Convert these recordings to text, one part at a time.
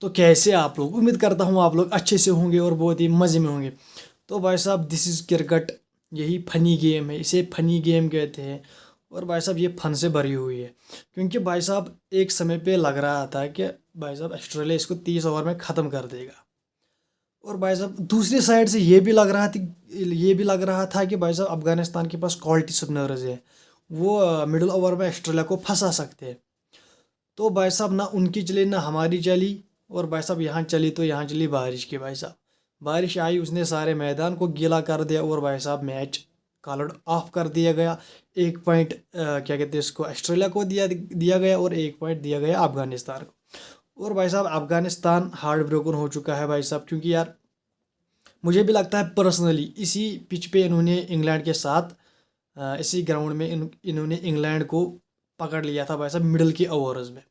तो कैसे आप लोग, उम्मीद करता हूँ आप लोग अच्छे से होंगे और बहुत ही मज़े में होंगे। तो भाई साहब दिस इज़ क्रिकेट, यही फनी गेम है, इसे फनी गेम कहते हैं। और भाई साहब ये फन से भरी हुई है, क्योंकि भाई साहब एक समय पे लग रहा था कि भाई साहब ऑस्ट्रेलिया इसको 30 ओवर में ख़त्म कर देगा। और भाई साहब दूसरी साइड से ये भी लग रहा था कि भाई साहब अफगानिस्तान के पास क्वालिटी स्पिनर्स है, वो मिडिल ओवर में ऑस्ट्रेलिया को फंसा सकते हैं। तो भाई साहब ना उनकी चली ना हमारी चली। और भाई साहब यहाँ चली तो यहाँ चली बारिश की। भाई साहब बारिश आई, उसने सारे मैदान को गीला कर दिया और भाई साहब मैच कॉल्ड ऑफ कर दिया गया। 1 पॉइंट क्या कहते हैं इसको, ऑस्ट्रेलिया को दिया दिया गया और 1 पॉइंट दिया गया अफगानिस्तान को। और भाई साहब अफगानिस्तान हार्ट ब्रोकन हो चुका है भाई साहब, क्योंकि यार मुझे भी लगता है पर्सनली इसी पिच पे इन्होंने इंग्लैंड के साथ इसी ग्राउंड में इन्होंने इंग्लैंड को पकड़ लिया था भाई साहब मिडल के ओवर्स में।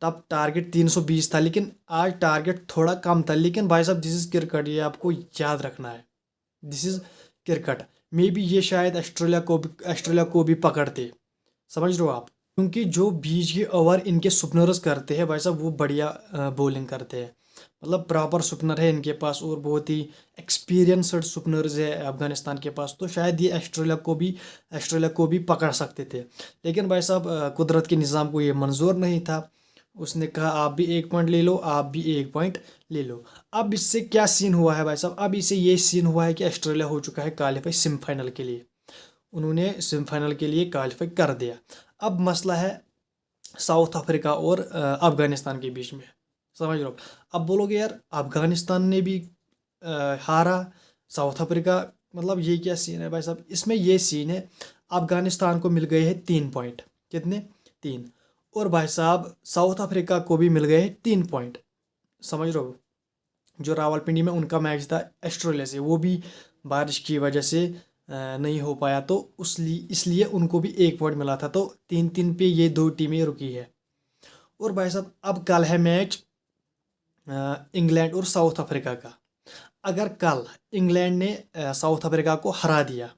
तब टारगेट 320 था, लेकिन आज टारगेट थोड़ा कम था। लेकिन भाई साहब दिस इज क्रिकेट, ये आपको याद रखना है, this is cricket. May be ये शायद ऑस्ट्रेलिया को भी पकड़ते, समझ रहे हो आप, क्योंकि जो बीच के ओवर इनके सुपनर्स करते हैं भाई साहब वो बढ़िया बॉलिंग करते हैं। मतलब प्रॉपर सुपनर है इनके पास और बहुत ही एक्सपीरियंस्ड सुपनर्स है अफगानिस्तान के पास। तो शायद ये ऑस्ट्रेलिया को भी पकड़ सकते थे। लेकिन भाई साहब कुदरत के निज़ाम को ये मंजूर नहीं था। उसने कहा आप भी 1 पॉइंट ले लो, आप भी 1 पॉइंट ले लो। अब इससे क्या सीन हुआ है भाई साहब, अब इससे ये सीन हुआ है कि ऑस्ट्रेलिया हो चुका है क्वालिफाई सेमीफाइनल के लिए। उन्होंने सेमीफाइनल के लिए क्वालिफाई कर दिया। अब मसला है साउथ अफ्रीका और अफगानिस्तान के बीच में, समझ लो। अब बोलोगे यार अफगानिस्तान ने भी हारा, साउथ अफ्रीका, मतलब ये क्या सीन है भाई साहब। इसमें ये सीन है, अफगानिस्तान को मिल गए हैं 3 पॉइंट, कितने, 3। और भाई साहब साउथ अफ्रीका को भी मिल गए हैं 3 पॉइंट, समझ रहे हो। जो रावलपिंडी में उनका मैच था ऑस्ट्रेलिया से, वो भी बारिश की वजह से नहीं हो पाया, तो इसलिए उनको भी 1 पॉइंट मिला था। तो 3-3 पे ये दो टीमें रुकी है। और भाई साहब अब कल है मैच इंग्लैंड और साउथ अफ्रीका का। अगर कल इंग्लैंड ने साउथ अफ्रीका को हरा दिया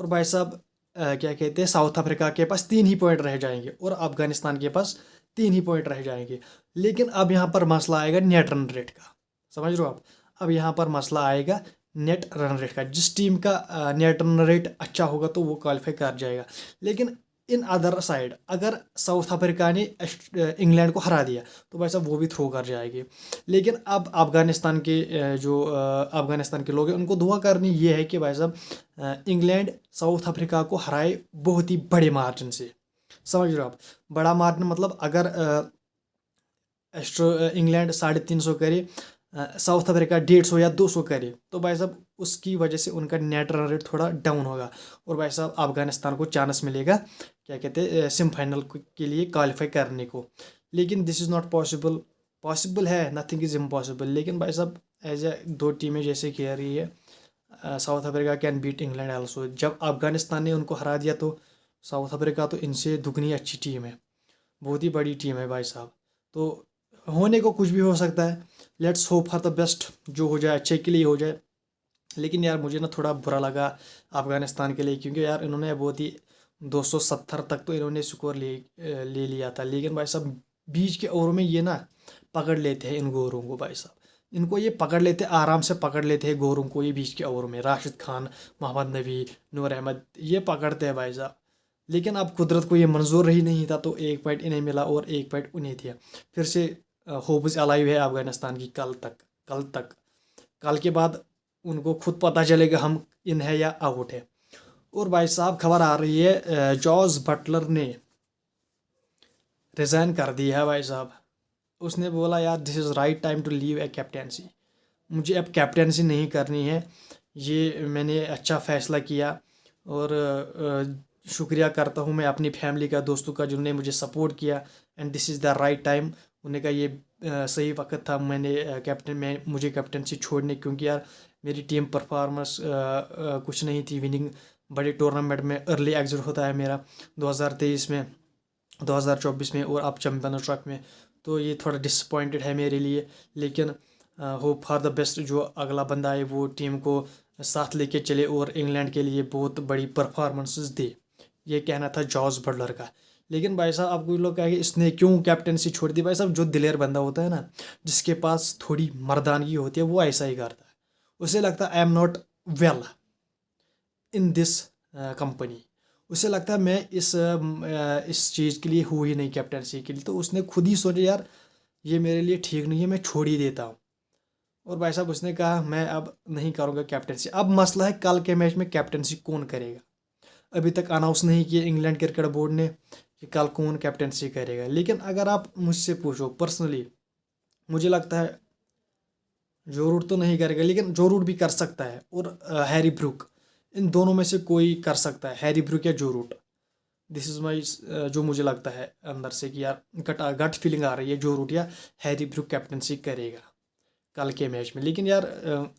और भाई साहब क्या कहते हैं साउथ अफ्रीका के पास 3 ही पॉइंट रह जाएंगे और अफगानिस्तान के पास 3 ही पॉइंट रह जाएंगे। लेकिन अब यहाँ पर मसला आएगा नेट रन रेट का, समझ रहे हो आप। अब यहाँ पर मसला आएगा नेट रन रेट का। जिस टीम का नेट रन रेट अच्छा होगा तो वो क्वालिफाई कर जाएगा। लेकिन इन अदर साइड अगर साउथ अफ्रीका ने इंग्लैंड को हरा दिया तो भाई साहब वो भी थ्रो कर जाएंगे। लेकिन अब अफगानिस्तान के अफगानिस्तान के लोग हैं उनको दुआ करनी ये है कि भाई साहब इंग्लैंड साउथ अफ्रीका को हराए बहुत ही बड़े मार्जिन से, समझ रहे हो आप। बड़ा मार्जिन मतलब अगर इंग्लैंड 350 करे, साउथ अफ्रीका 150 या 200 करे, तो भाई साहब उसकी वजह से उनका नेट रन रेट थोड़ा डाउन होगा और भाई साहब अफगानिस्तान को चांस मिलेगा क्या कहते हैं सेमीफाइनल के लिए क्वालिफाई करने को। लेकिन this is not possible, possible है, नथिंग इज़ इम्पॉसिबल। लेकिन भाई साहब एज ए दो टीमें जैसे कह रही है South Africa can beat England also. जब अफगानिस्तान ने उनको हरा दिया तो साउथ अफ्रीका तो इनसे दुगनी अच्छी टीम है, बहुत ही बड़ी टीम है भाई साहब। तो होने को कुछ भी हो सकता है, let's hope for the best, जो हो जाए अच्छे के लिए हो जाए। लेकिन यार मुझे ना थोड़ा बुरा लगा अफगानिस्तान के लिए, क्योंकि यार इन्होंने बहुत ही 270 तक तो इन्होंने स्कोर ले लिया था। लेकिन भाई साहब बीच के ओवरों में ये ना पकड़ लेते हैं इन गोरों को भाई साहब, इनको ये पकड़ लेते आराम से पकड़ लेते हैं गोरों को ये बीच के ओवरों में। राशिद खान, मोहम्मद नबी, नूर अहमद ये पकड़ते हैं भाई साहब। लेकिन अब कुदरत को ये मंजूर ही नहीं था तो 1 पॉइंट इन्हें मिला और 1 पॉइंट उन्हें दिया। फिर से होप्स अलाइव है अफगानिस्तान की कल के बाद उनको खुद पता चलेगा हम इन है या आउट है। और भाई साहब खबर आ रही है जॉस बटलर ने रिज़ाइन कर दिया है भाई साहब। उसने बोला यार this is right time to leave a captaincy, मुझे अब कैप्टेंसी नहीं करनी है, ये मैंने अच्छा फ़ैसला किया। और शुक्रिया करता हूँ मैं अपनी फैमिली का, दोस्तों का जिन्होंने मुझे सपोर्ट किया। And this is the right time, उन्होंने कहा ये सही वक्त था मुझे कैप्टेंसी छोड़ने, क्योंकि यार मेरी टीम परफॉर्मेंस कुछ नहीं थी विनिंग। बड़े टूर्नामेंट में अर्ली एग्जिट होता है मेरा 2023 में, 2024 में और अब चैम्पियंस ट्रॉफी में, तो ये थोड़ा डिसअपॉइंटेड है मेरे लिए। लेकिन होप फॉर द बेस्ट, जो अगला बंदा आए वो टीम को साथ लेके चले और इंग्लैंड के लिए बहुत बड़ी परफॉर्मेंसेस दे। ये कहना था जॉस बटलर का। लेकिन भाई साहब आपको लोग कहेंगे इसने क्यों कैप्टनसी छोड़ दी। भाई साहब जो दिलेर बंदा होता है ना, जिसके पास थोड़ी मर्दानगी होती है, वो ऐसा ही करता है। उसे लगता है I am not well in this company, उसे लगता है मैं इस चीज़ के लिए हूँ ही नहीं, कैप्टनसी के लिए। तो उसने खुद ही सोचा यार ये मेरे लिए ठीक नहीं है, मैं छोड़ ही देता हूँ। और भाई साहब उसने कहा मैं अब नहीं करूँगा कैप्टनसी। अब मसला है कल के मैच में कैप्टनसी कौन करेगा। अभी तक अनाउंस नहीं किया इंग्लैंड क्रिकेट बोर्ड ने कि कल कौन कैप्टनसी करेगा। लेकिन अगर आप मुझसे पूछो पर्सनली, मुझे लगता है जो रूट तो नहीं करेगा, लेकिन जो रूट भी कर सकता है, और हैरी ब्रूक, इन दोनों में से कोई कर सकता है, हैरी ब्रूक या जो रूट। दिस इज़ माई जो मुझे लगता है अंदर से कि यार गट फीलिंग आ रही है, जो रूट या हैरी ब्रूक कैप्टनसी करेगा कल के मैच में। लेकिन यार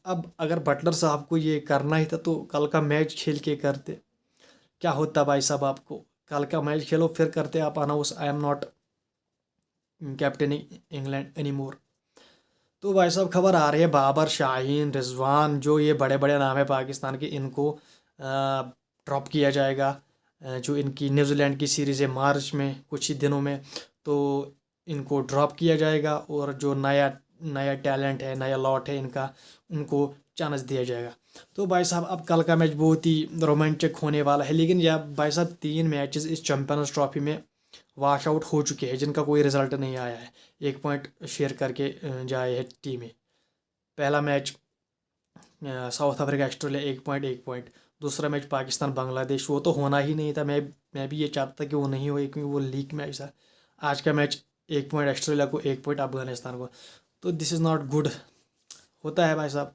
अब अगर बटलर साहब को ये करना ही था तो कल का मैच खेल के करते, क्या होता भाई साहब। आपको कल का मैच खेलो फिर करते आप announce I am not captain England any more. तो भाई साहब खबर आ रही है बाबर, शाहीन, रिजवान, जो ये बड़े बड़े नाम है पाकिस्तान के, इनको ड्रॉप किया जाएगा। जो इनकी न्यूजीलैंड की सीरीज़ है मार्च में कुछ ही दिनों में, तो इनको ड्रॉप किया जाएगा। और जो नया नया टैलेंट है, नया लॉट है इनका, उनको चांस दिया जाएगा। तो भाई साहब अब कल का मैच बहुत ही रोमांचक होने वाला है। लेकिन यार भाई साहब 3 मैचेस इस चैंपियंस ट्रॉफी में वॉश आउट हो चुके हैं, जिनका कोई रिजल्ट नहीं आया है। 1 पॉइंट शेयर करके जाए है टीमें। पहला match south Africa Australia 1 point. दूसरा मैच पाकिस्तान बांग्लादेश, वो तो होना ही नहीं था। मैं भी ये चाहता था कि वो नहीं हो, क्योंकि वो लीग मैच था। आज का मैच 1 पॉइंट ऑस्ट्रेलिया को, 1 पॉइंट अफगानिस्तान को। तो दिस इज़ नॉट गुड। होता है भाई साहब,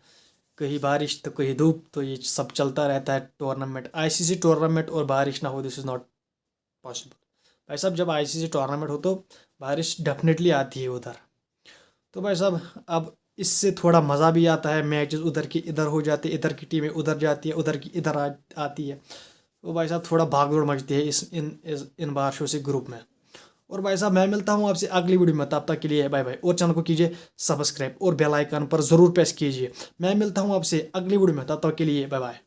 कहीं बारिश तो कहीं धूप, तो ये सब चलता रहता है टूर्नामेंट। आईसीसी टूर्नामेंट और बारिश ना हो, दिस इज़ नॉट पॉसिबल। भाई साहब जब आईसीसी टूर्नामेंट हो तो बारिश डेफिनेटली आती है उधर। तो भाई साहब अब इससे थोड़ा मज़ा भी आता है, मैचेस उधर की इधर हो जाते, इधर की टीमें उधर जाती है, उधर की इधर आती है। तो भाई साहब थोड़ा भागदौड़ मचती है इन बारिशों से ग्रुप में। और भाई साहब मैं मिलता हूँ आपसे अगली वीडियो में, तब तक के लिए बाय बाय। और चैनल को कीजिए सब्सक्राइब और बेल आइकन पर ज़रूर प्रेस कीजिए। मैं मिलता हूँ आपसे अगली वीडियो में, तब तक के लिए बाय बाय।